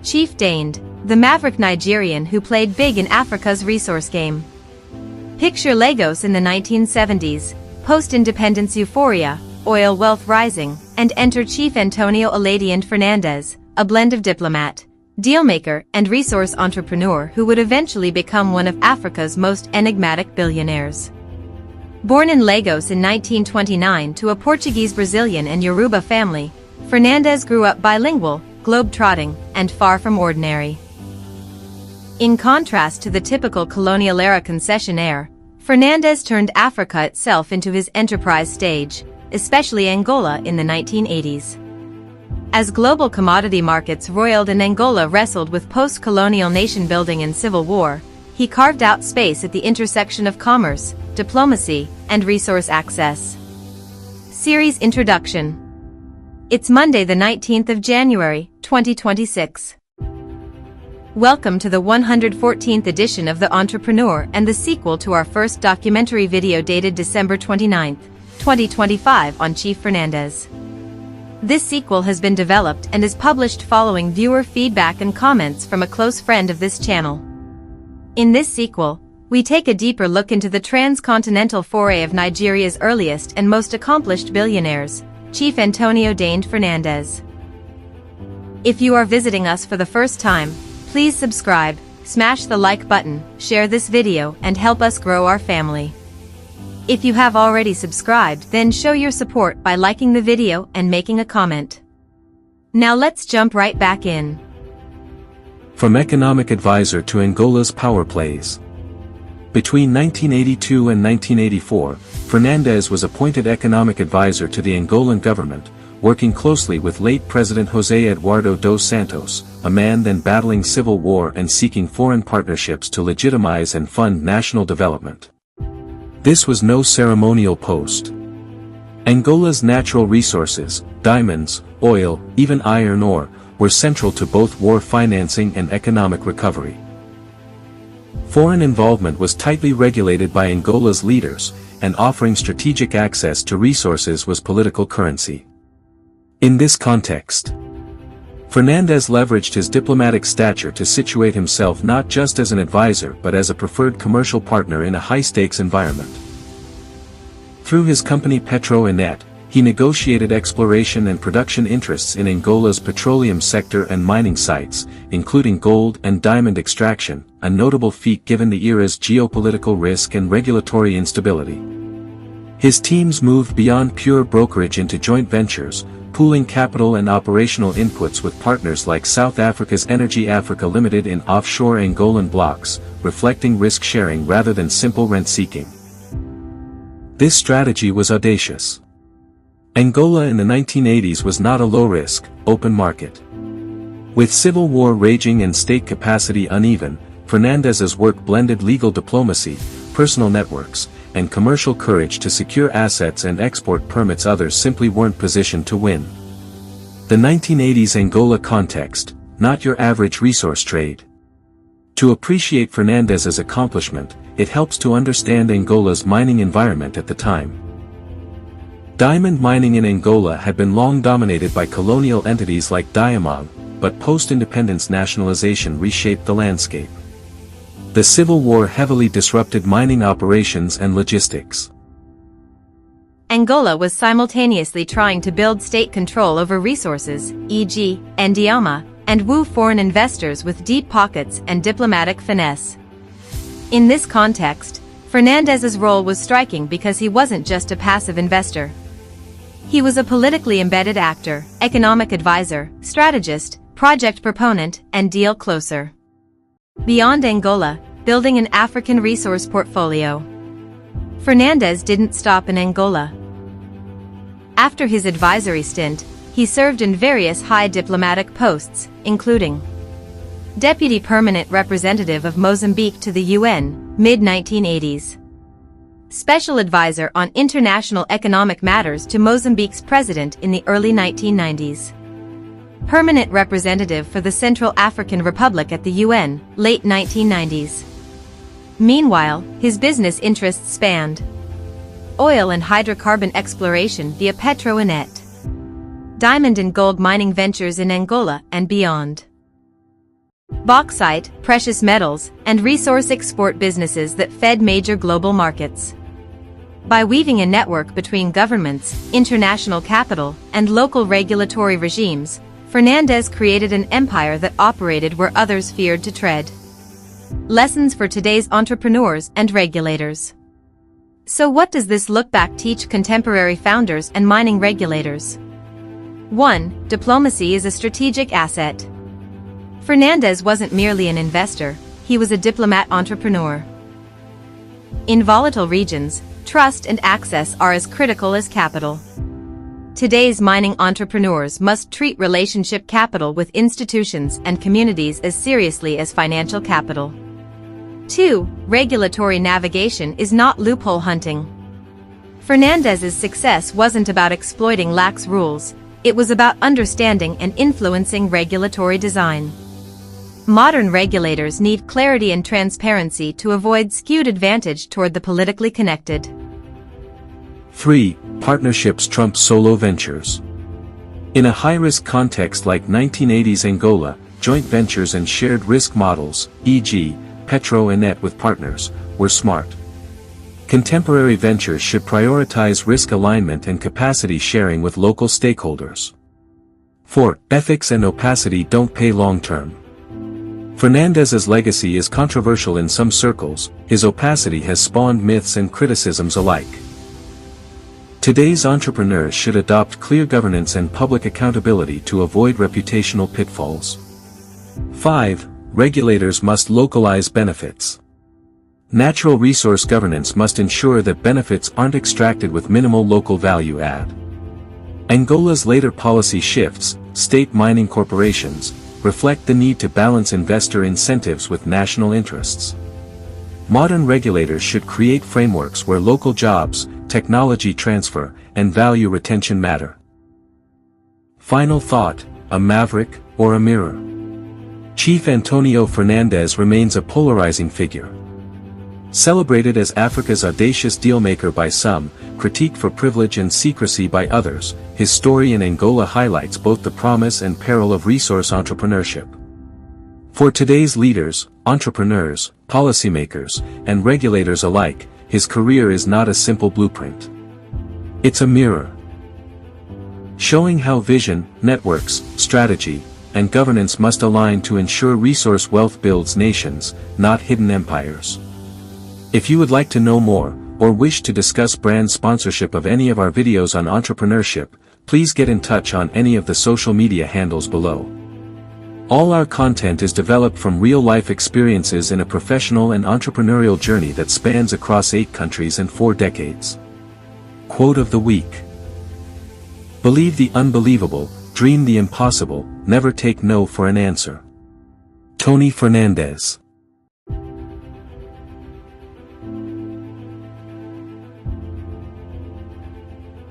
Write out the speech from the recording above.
Chief Deinde, the Maverick Nigerian who played big in Africa's resource game. Picture Lagos in the 1970s, post-independence euphoria, oil wealth rising, and enter Chief Antonio Oladeinde Fernandez, a blend of diplomat, dealmaker, and resource entrepreneur who would eventually become one of Africa's most enigmatic billionaires. Born in Lagos in 1929 to a Portuguese-Brazilian and Yoruba family, Fernandez grew up bilingual, globe-trotting, and far from ordinary. In contrast to the typical colonial-era concessionaire, Fernandez turned Africa itself into his enterprise stage, especially Angola in the 1980s. As global commodity markets roiled and Angola wrestled with post-colonial nation-building and civil war, he carved out space at the intersection of commerce, diplomacy, and resource access. Series Introduction. It's Monday the 19th of January, 2026. Welcome to the 114th edition of The Entrepreneur and the sequel to our first documentary video dated December 29, 2025 on Chief Fernandez. This sequel has been developed and is published following viewer feedback and comments from a close friend of this channel. In this sequel, we take a deeper look into the transcontinental foray of Nigeria's earliest and most accomplished billionaires, Chief Antonio Oladeinde Fernandez. If you are visiting us for the first time, please subscribe, smash the like button, share this video, and help us grow our family. If you have already subscribed, then show your support by liking the video and making a comment. Now let's jump right back in. From economic advisor to Angola's power plays. Between 1982 and 1984, Fernandez was appointed economic advisor to the Angolan government, working closely with late President José Eduardo dos Santos, a man then battling civil war and seeking foreign partnerships to legitimize and fund national development. This was no ceremonial post. Angola's natural resources, diamonds, oil, even iron ore, were central to both war financing and economic recovery. Foreign involvement was tightly regulated by Angola's leaders, and offering strategic access to resources was political currency. In this context, Fernandez leveraged his diplomatic stature to situate himself not just as an advisor but as a preferred commercial partner in a high-stakes environment. Through his company Petronet, he negotiated exploration and production interests in Angola's petroleum sector and mining sites, including gold and diamond extraction, a notable feat given the era's geopolitical risk and regulatory instability. His teams moved beyond pure brokerage into joint ventures, pooling capital and operational inputs with partners like South Africa's Energy Africa Limited in offshore Angolan blocks, reflecting risk-sharing rather than simple rent-seeking. This strategy was audacious. Angola in the 1980s was not a low-risk, open market. With civil war raging and state capacity uneven, Fernandez's work blended legal diplomacy, personal networks, and commercial courage to secure assets and export permits others simply weren't positioned to win. The 1980s Angola context, not your average resource trade. To appreciate Fernandez's accomplishment, it helps to understand Angola's mining environment at the time. Diamond mining in Angola had been long dominated by colonial entities like Diamond, but post-independence nationalization reshaped the landscape. The Civil War heavily disrupted mining operations and logistics. Angola was simultaneously trying to build state control over resources, e.g., Ndiama, and woo foreign investors with deep pockets and diplomatic finesse. In this context, Fernandez's role was striking because he wasn't just a passive investor. He was a politically embedded actor, economic advisor, strategist, project proponent, and deal closer. Beyond Angola, building an African resource portfolio. Fernandez didn't stop in Angola. After his advisory stint, he served in various high diplomatic posts, including Deputy Permanent Representative of Mozambique to the UN, mid-1980s. Special Advisor on International Economic Matters to Mozambique's President in the early 1990s. Permanent Representative for the Central African Republic at the UN, late 1990s. Meanwhile, his business interests spanned oil and hydrocarbon exploration via Petronet, diamond and gold mining ventures in Angola and beyond, bauxite, precious metals, and resource export businesses that fed major global markets. By weaving a network between governments, international capital, and local regulatory regimes, Fernandez created an empire that operated where others feared to tread. Lessons for today's entrepreneurs and regulators. So what does this look back teach contemporary founders and mining regulators? 1. Diplomacy is a strategic asset. Fernandez wasn't merely an investor, he was a diplomat entrepreneur. In volatile regions, trust and access are as critical as capital. Today's mining entrepreneurs must treat relationship capital with institutions and communities as seriously as financial capital. 2. Regulatory navigation is not loophole hunting. Fernandez's success wasn't about exploiting lax rules, it was about understanding and influencing regulatory design. Modern regulators need clarity and transparency to avoid skewed advantage toward the politically connected. 3. Partnerships trump solo ventures. In a high-risk context like 1980s Angola, joint ventures and shared risk models, e.g., Petro and Net with partners, were smart. Contemporary ventures should prioritize risk alignment and capacity sharing with local stakeholders. 4. Ethics and opacity don't pay long-term. Fernandez's legacy is controversial in some circles, his opacity has spawned myths and criticisms alike. Today's entrepreneurs should adopt clear governance and public accountability to avoid reputational pitfalls. 5. Regulators must localize benefits. Natural resource governance must ensure that benefits aren't extracted with minimal local value add. Angola's later policy shifts, state mining corporations, reflect the need to balance investor incentives with national interests. Modern regulators should create frameworks where local jobs, technology transfer, and value retention matter. Final thought, a maverick or a mirror? Chief Antonio Fernandez remains a polarizing figure. Celebrated as Africa's audacious dealmaker by some, critiqued for privilege and secrecy by others, his story in Angola highlights both the promise and peril of resource entrepreneurship. For today's leaders, entrepreneurs, policymakers, and regulators alike, his career is not a simple blueprint. It's a mirror, showing how vision, networks, strategy, and governance must align to ensure resource wealth builds nations, not hidden empires. If you would like to know more, or wish to discuss brand sponsorship of any of our videos on entrepreneurship, please get in touch on any of the social media handles below. All our content is developed from real-life experiences in a professional and entrepreneurial journey that spans across 8 countries and 4 decades. Quote of the week. Believe the unbelievable, dream the impossible, never take no for an answer. Tony Fernandez.